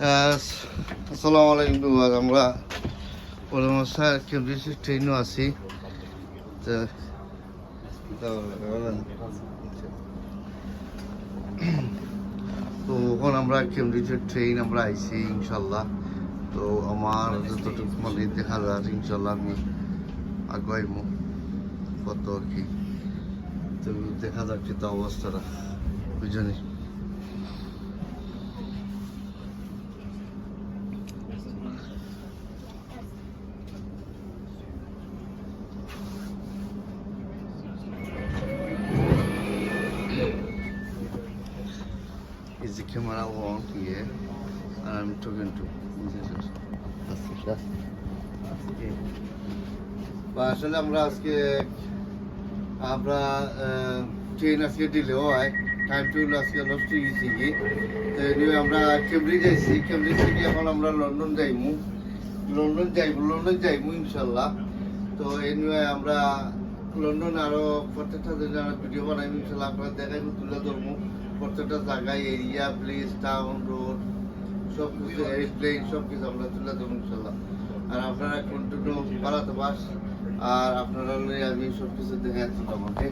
আসসালামু আলাইকুম। আমরা পরামর্শা কেমব্রিজ ট্রেনও আছি। তো ওখানে আমরা কেমব্রিজের ট্রেন আমরা আইছি ইনশাল্লাহ। তো আমার যতটুকু মানে দেখা যায় ইনশাল্লাহ আমি আগাইমু কত আর কি। তো দেখা যাচ্ছে তো অবস্থাটা বুঝলি। Is the camera on here? And I'm talking to আসলে আমরা আজকে ট্রেন আজকে ডিলে হয়, টাইম টেবিল আজকে নষ্ট হয়েছি কি। তো এনিওয়ে আমরা কেমব্রিজ আইছি, কেমব্রিজ থেকে এখন আমরা লন্ডন যাইমু ইনশাল্লাহ। তো এনিওয়ে আমরা লন্ডন আরো প্রত্যেকটা জায়গায় ভিডিও বানাইমু ইনশাল্লাহ। আপনারা দেখাইমু, তুলে ধরবো প্রত্যেকটা জায়গায়, এরিয়া, প্লেস, টাউন, রোড, সব কিছু, এয়ারপ্লেন, সব কিছু আমরা তুলে ধরবো ইনশাল্লাহ। আর আপনারা কন্টিনিউ বাড়াতে পাস, আর আপনারা আমি সব কিছু দেখাচ্ছি আমাকে।